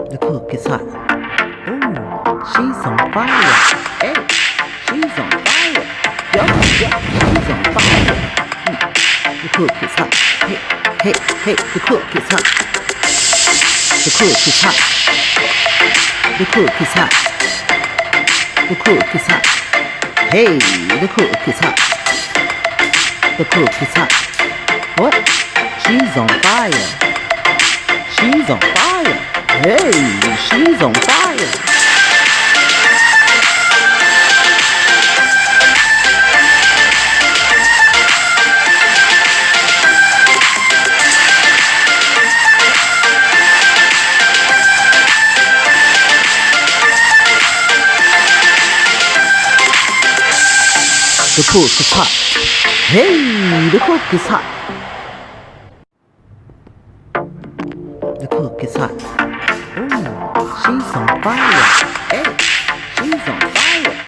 The cook is hot. Ooh, she's on fire. Hey, she's on fire. Yup, yup, she's on fire. The cook is hot. Hey, hey, hey, the cook is hot. The cook is hot. The cook is hot. The cook is hot. Hey, the cook is hot. The cook is hot. What? She's on fire. She's on fire. Hey, she's on fire. The cook is hot. Hey, the cook is hot. The cook is hot. Ooh, she's on fire. Hey, she's on fire.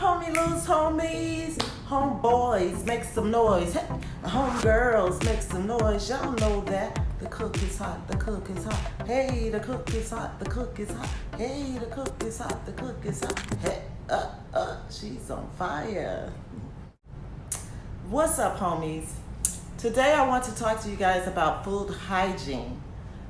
Homeylu's homies? Homeboys, make some noise. Hey, homegirls, make some noise. Y'all know that the cook is hot, the cook is hot. Hey, the cook is hot, the cook is hot. Hey, the cook is hot, the cook is hot. Hey, she's on fire. What's up, homies? Today I want to talk to you guys about food hygiene.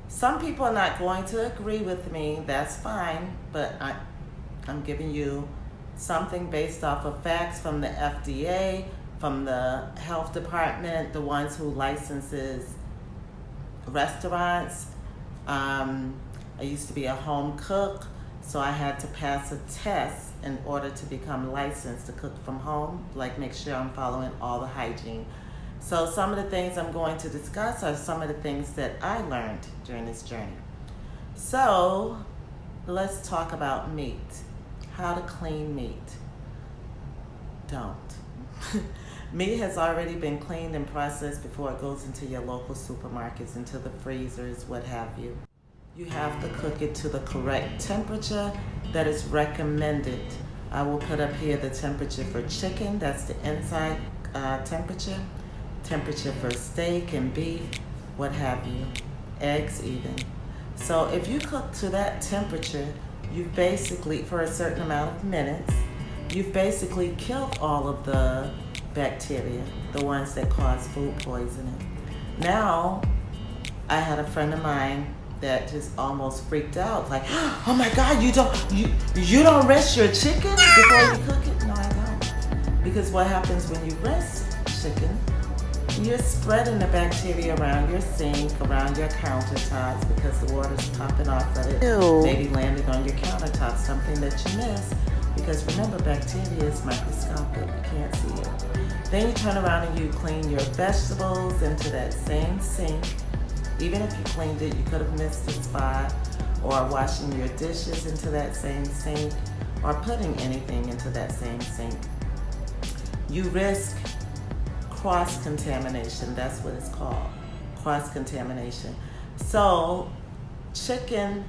Some people are not going to agree with me, that's fine, but I'm giving you something based off of facts from the FDA, from the health department, the ones who licenses restaurants. I used to be a home cook, so I had to pass a test in order to become licensed to cook from home, like make sure I'm following all the hygiene. So some of the things I'm going to discuss are some of the things that I learned during this journey. So let's talk about meat. How to clean meat. Don't. Meat has already been cleaned and processed before it goes into your local supermarkets, into the freezers, what have you. You have to cook it to the correct temperature that is recommended. I will put up here the temperature for chicken, that's the inside temperature for steak and beef, what have you, eggs even. So if you cook to that temperature, you've basically, for a certain amount of minutes, you've basically killed all of the bacteria, the ones that cause food poisoning. Now, I had a friend of mine that just almost freaked out, like, oh my God, you don't rest your chicken before you cook it? No, I don't. Because what happens when you rest chicken, you're spreading the bacteria around your sink, around your countertops, because the water's popping off of it. Ew. Maybe landing on your countertop, something that you miss. Because remember, bacteria is microscopic, you can't see it. Then you turn around and you clean your vegetables into that same sink. Even if you cleaned it, you could have missed a spot, or washing your dishes into that same sink, or putting anything into that same sink. You risk cross-contamination, that's what it's called, cross-contamination. So chicken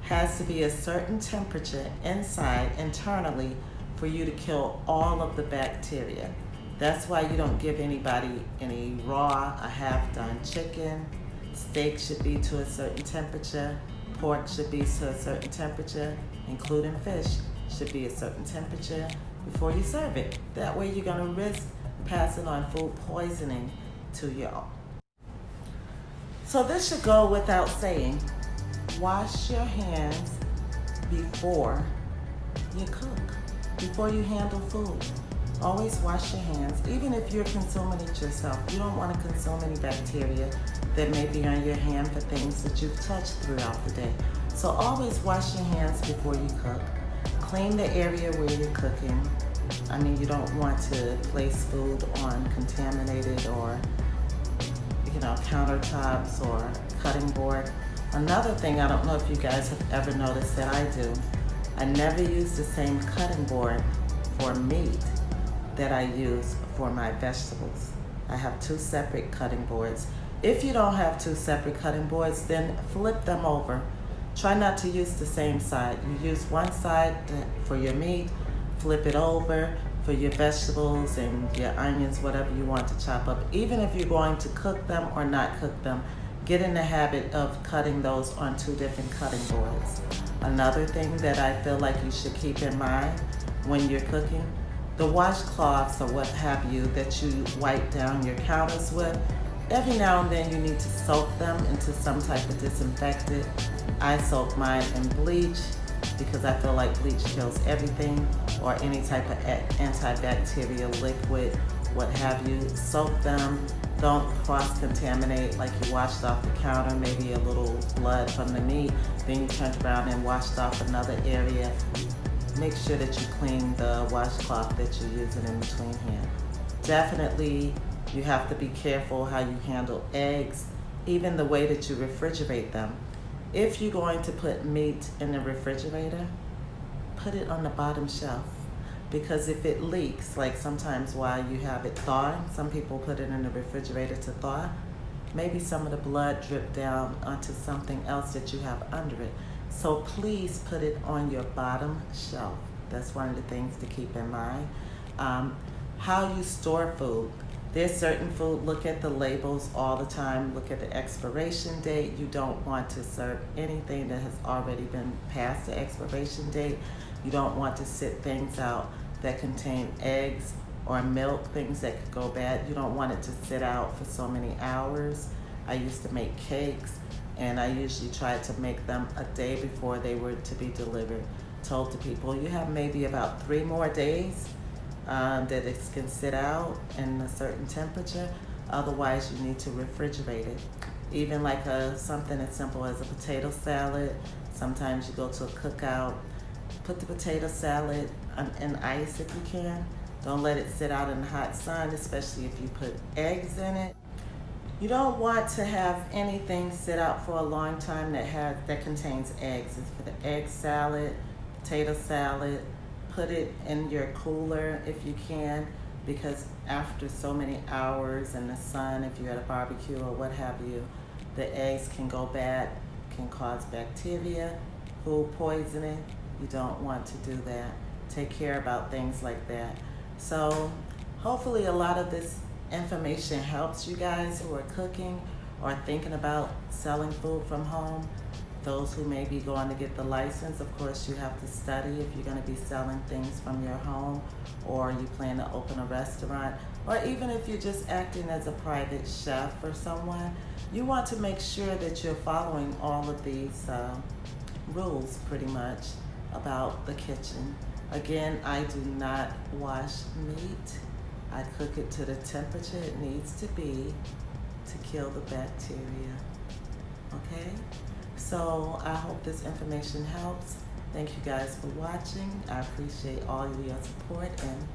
has to be a certain temperature inside, internally, for you to kill all of the bacteria. That's why you don't give anybody any raw, a half-done chicken. Steak should be to a certain temperature. Pork should be to a certain temperature, including fish should be a certain temperature before you serve it. That way you're gonna risk passing on food poisoning to y'all. So this should go without saying. Wash your hands before you cook, before you handle food. Always wash your hands, even if you're consuming it yourself. You don't want to consume any bacteria that may be on your hand for things that you've touched throughout the day. So always wash your hands before you cook. Clean the area where you're cooking. I mean, you don't want to place food on contaminated or, countertops or cutting board. Another thing, I don't know if you guys have ever noticed that I do. I never use the same cutting board for meat that I use for my vegetables. I have two separate cutting boards. If you don't have two separate cutting boards, then flip them over. Try not to use the same side. You use one side for your meat, flip it over for your vegetables and your onions, whatever you want to chop up. Even if you're going to cook them or not cook them, get in the habit of cutting those on two different cutting boards. Another thing that I feel like you should keep in mind when you're cooking, the washcloths or what have you that you wipe down your counters with, every now and then you need to soak them into some type of disinfectant. I soak mine in bleach because I feel like bleach kills everything, or any type of antibacterial liquid, what have you. Soak them. Don't cross-contaminate, like you washed off the counter, maybe a little blood from the meat, then you turned around and washed off another area. Make sure that you clean the washcloth that you're using in between here. Definitely, you have to be careful how you handle eggs, even the way that you refrigerate them. If you're going to put meat in the refrigerator, put it on the bottom shelf. Because if it leaks, like sometimes while you have it thawing, some people put it in the refrigerator to thaw, maybe some of the blood dripped down onto something else that you have under it. So please put it on your bottom shelf. That's one of the things to keep in mind. How you store food. There's certain food, look at the labels all the time, look at the expiration date. You don't want to serve anything that has already been past the expiration date. You don't want to sit things out that contain eggs or milk, things that could go bad. You don't want it to sit out for so many hours. I used to make cakes, and I usually tried to make them a day before they were to be delivered. Told the people, you have maybe about 3 more days that it can sit out in a certain temperature. Otherwise, you need to refrigerate it. Even like something as simple as a potato salad. Sometimes you go to a cookout, put the potato salad in ice if you can. Don't let it sit out in the hot sun, especially if you put eggs in it. You don't want to have anything sit out for a long time that contains eggs. It's for the egg salad, potato salad. Put it in your cooler if you can, because after so many hours in the sun, if you're at a barbecue or what have you, the eggs can go bad, can cause bacteria, food poisoning. You don't want to do that. Take care about things like that. So hopefully a lot of this information helps you guys who are cooking or thinking about selling food from home. Those who may be going to get the license, of course you have to study if you're going to be selling things from your home, or you plan to open a restaurant, or even if you're just acting as a private chef for someone. You want to make sure that you're following all of these rules pretty much about the kitchen. Again, I do not wash meat. I cook it to the temperature it needs to be to kill the bacteria. Okay? So I hope this information helps. Thank you guys for watching. I appreciate all of your support, and